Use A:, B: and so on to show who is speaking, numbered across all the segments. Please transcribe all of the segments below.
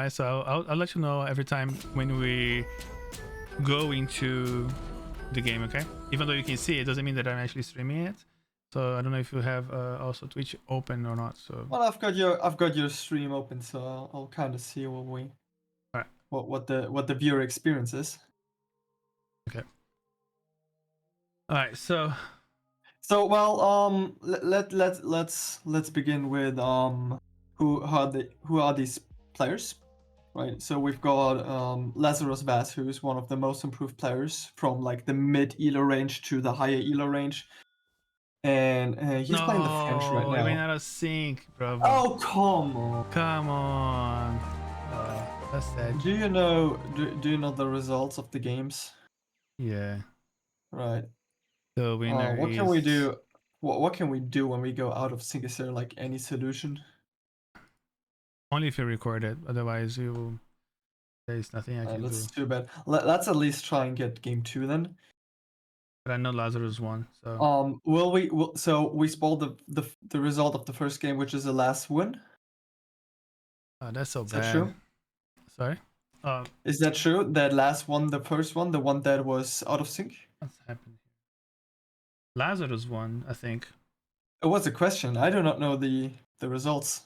A: guys. So I'll let you know every time when we go into the game, okay? Even though you can see it, doesn't mean that I'm actually streaming it. So I don't know if you have also Twitch open or not. So
B: Well, I've got your stream open, so I'll kind of see what the viewer experience is.
A: okay. All right. So
B: well, let's begin with who are these players, right? So we've got Lazaros Vaz, who is one of the most improved players from like the mid elo range to the higher elo range, and he's playing the French right
A: I went
B: now.
A: out of sync, bro.
B: Oh, come on!
A: Come on. That's sad.
B: Do you know the results of the games?
A: Yeah.
B: Right.
A: The winner
B: What can
A: is
B: we do? What can we do when we go out of sync? Is there like any solution?
A: only if you record it. Otherwise, there's nothing I can do.
B: That's too bad. Let's at least try and get game 2 then.
A: But I know Lazarus won. So
B: So we spoiled the result of the first game, which is the last win.
A: that's so
B: Is that
A: bad.
B: true?
A: Sorry.
B: Is that true? That last one, the first one, the one that was out of sync?
A: What's happened here? Lazarus won, I think.
B: It was a question. I do not know the results.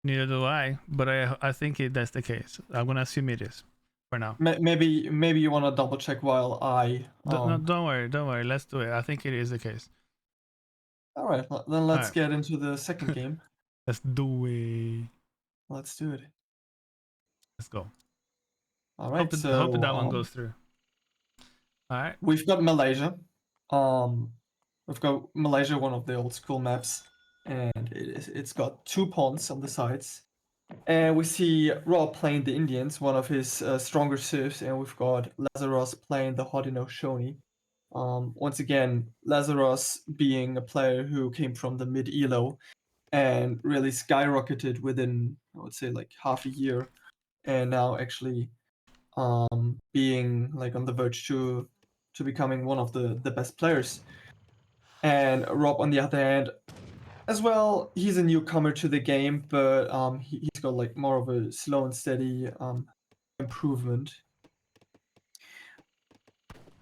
A: Neither do I, but I think that's the case. I'm gonna assume it is for now.
B: Maybe you want to double check while I.
A: No, don't worry. Let's do it. I think it is the case.
B: All right, then let's
A: right.
B: get into the second game.
A: Let's do it.
B: Let's do it.
A: Let's go.
B: All right.
A: Hope that one goes through. All right.
B: We've got Malaysia. We've got Malaysia, one of the old school maps, and it's got 2 pawns on the sides. And we see Rob playing the Indians, one of his stronger serves, and we've got Lazaros playing the Haudenosaunee. Once again, Lazaros being a player who came from the mid elo and really skyrocketed within, I would say, like half a year, and now actually being like on the verge to becoming one of the best players. And Rob, on the other hand, as well, he's a newcomer to the game, but he's got like more of a slow and steady improvement.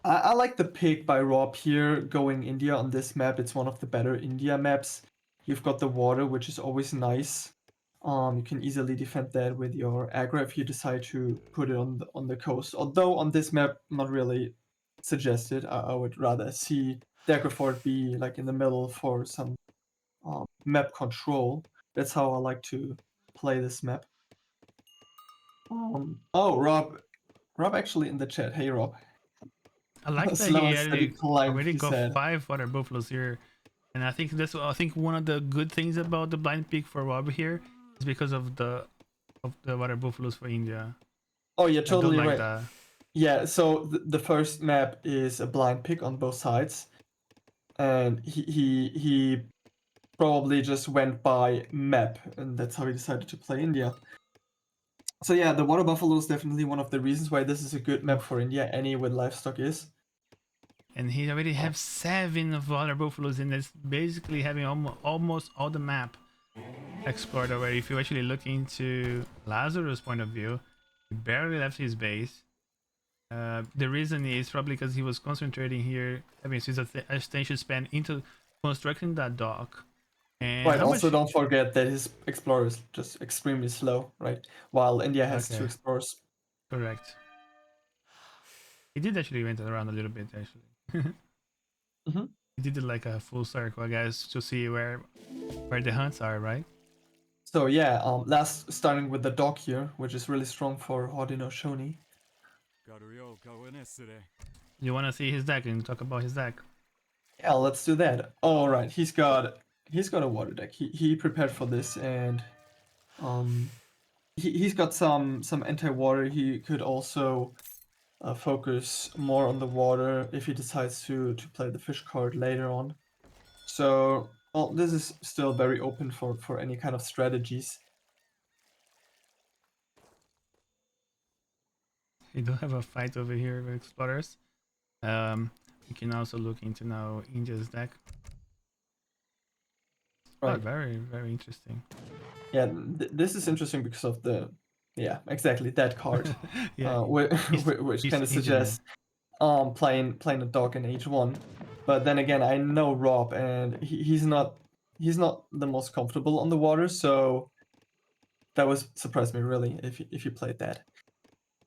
B: I like the pick by Rob here, going India on this map. It's one of the better India maps. You've got the water, which is always nice. You can easily defend that with your aggro if you decide to put it on the coast. Although on this map, not really suggested. I would rather see the aggro fort be like in the middle for some map control. That's how I like to play this map. Oh, Rob actually in the chat. Hey, Rob.
A: I like that
B: Slow
A: he
B: and steady climb,
A: already
B: he
A: got
B: said.
A: 5 water buffaloes here, and I think one of the good things about the blind pick for Rob here is because of the water buffaloes for India.
B: Oh, you're totally
A: like
B: right.
A: that.
B: Yeah, so the first map is a blind pick on both sides, and he probably just went by map, and that's how he decided to play India. So yeah, the water buffalo is definitely one of the reasons why this is a good map for India. Any with livestock is.
A: And he already have 7 water buffaloes, and it's basically having almost all the map explored already. If you actually look into Lazarus' point of view, he barely left his base. The reason is probably because he was concentrating here, having his attention span into constructing that dock. And
B: right. Also, don't forget that his explorer is just extremely slow, right? While India has 2 explorers.
A: Correct. He did actually went around a little bit, actually. He did it like a full circle, I guess, to see where the hunts are, right?
B: So yeah, starting with the dock here, which is really strong for Haudenosaunee.
A: You want to see his deck and talk about his deck?
B: Yeah, let's do that. All right, he's got a water deck. He prepared for this, and he's got some anti-water. He could also focus more on the water if he decides to play the fish card later on. So, well, this is still very open for any kind of strategies.
A: We do have a fight over here with explorers. We can also look into now India's deck.
B: Right.
A: Oh, very, very interesting.
B: Yeah, this is interesting because of the Yeah, exactly that card,
A: Yeah,
B: which
A: he's
B: kind of
A: Indian man.
B: suggests playing a dog in H1. But then again, I know Rob, and he's not the most comfortable on the water, so that was surprised me really if he played that.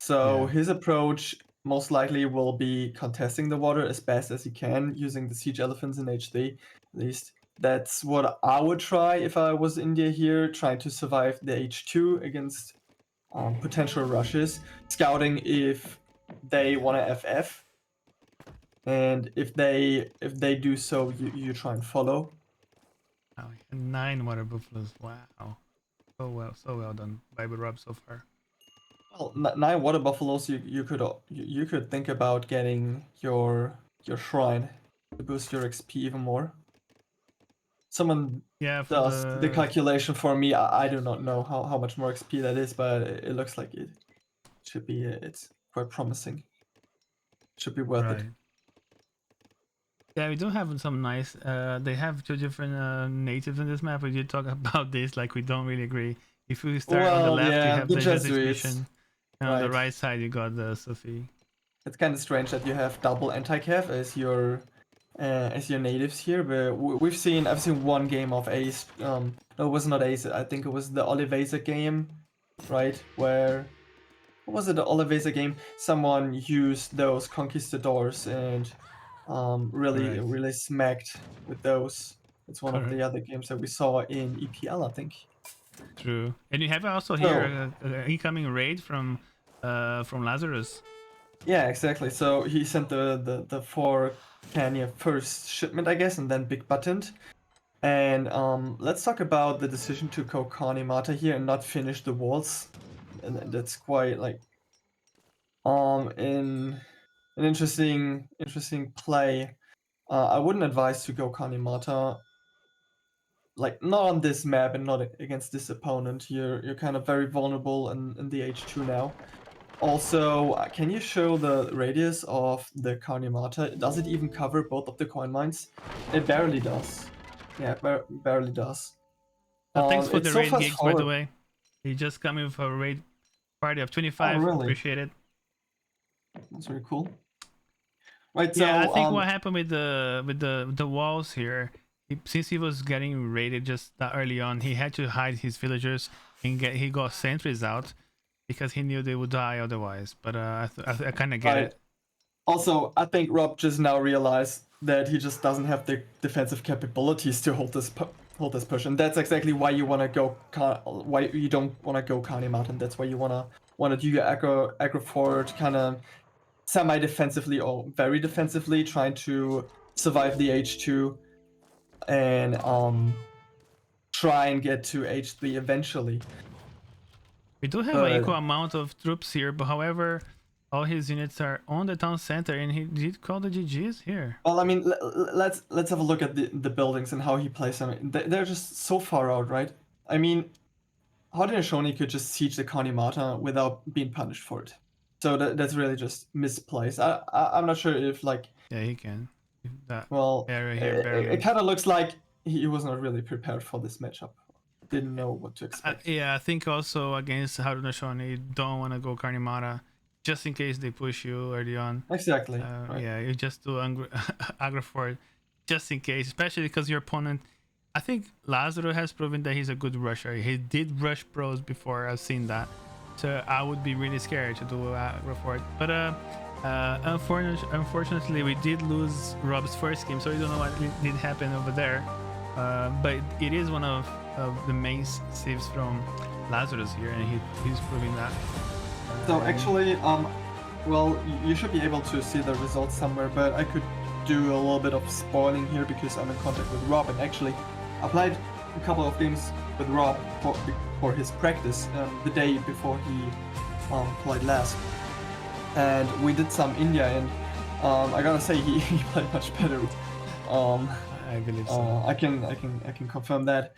B: So
A: Yeah,
B: his approach most likely will be contesting the water as best as he can using the siege elephants in HD. At least that's what I would try if I was India here, trying to survive the H2 against potential rushes, scouting if they want to FF, and if they do so, you try and follow.
A: wow, 9 water buffaloes. Wow, so well done by Rob so far.
B: Well, 9 water buffaloes. You could think about getting your shrine to boost your XP even more. Someone
A: Yeah, for
B: does the
A: the
B: calculation for me. I do not know how much more XP that is, but it looks like it should be. It's quite promising. Should be worth it.
A: right. Yeah, we do have some nice. They have 2 different natives in this map. We did talk about this. Like we don't really agree. If we start on the
B: Well,
A: left, you
B: yeah,
A: have
B: the
A: the Jesuits
B: Jesuits,
A: mission, and on the
B: right?
A: right side you got the Sophie.
B: It's kind of strange that you have double anti-cav as your natives here, but I've seen one game of Ace. No, it was not Ace. I think it was the Olivesa game, right? Where what was it? The Olivesa game. Someone used those conquistadors and really
A: Correct.
B: really smacked with those. It's one of the
A: Correct.
B: other games that we saw in EPL, I think.
A: True. And you have also here
B: So
A: a incoming raid from Lazarus.
B: yeah, exactly. So he sent the 4 Kenya first shipment, I guess, and then big buttoned. And let's talk about the decision to go Kanimata here and not finish the walls. And that's quite like in an interesting play. I wouldn't advise to go Kanimata, like not on this map and not against this opponent. You're kind of very vulnerable in the H2 now. Also, can you show the radius of the Kanimata? Does it even cover both of the coin mines? It barely does. Yeah, barely does.
A: Thanks for
B: It's
A: the
B: so
A: raid
B: fast
A: gigs, by the
B: forward.
A: way. You just coming with a raid party of
B: Oh,
A: 25.
B: really?
A: Appreciate it.
B: That's really cool. Right,
A: Yeah, I
B: so
A: think what happened with the walls here, since he was getting raided just that early on, he had to hide his villagers and he got sentries out because he knew they would die otherwise. But I kind of get
B: right.
A: it.
B: Also, I think Rob just now realized that he just doesn't have the defensive capabilities to hold this push, and that's exactly why you want to go. Why you don't want to go Kanimata, and that's why you wanna do your aggro forward, kind of semi-defensively or very defensively, trying to survive the H2 and try and get to H3 eventually.
A: We do have an equal
B: But
A: amount of troops here, but however, all his units are on the town center, and he did call the GGs here.
B: well, I mean, let's have a look at the buildings and how he plays them. They're just so far out, right? I mean, Haudenosaunee could just siege the Kanimata without being punished for it. So that's really just misplaced. I'm not sure if like,
A: Yeah, he can. That
B: well,
A: area here
B: it
A: barely.
B: kind of looks like he was not really prepared for this matchup. Didn't know what to expect.
A: Yeah, I think also against Haudenosaunee, you don't want to go Carnimata just in case they push you early on.
B: Exactly, right.
A: Yeah, you just do aggro for it just in case, especially because your opponent. I think Lazaro has proven that he's a good rusher. He did rush pros before. I've seen that, so I would be really scared to do aggro for it. But unfortunately, we did lose Rob's first game, so we don't know what did happen over there. But it is one of the main saves from Lazarus here, and he's proving that.
B: So actually, well, you should be able to see the results somewhere, but I could do a little bit of spoiling here because I'm in contact with Rob, and actually, I played a couple of games with Rob for his practice the day before he played last, and we did some India, and I gotta say he played much better.
A: I believe so.
B: I can confirm that.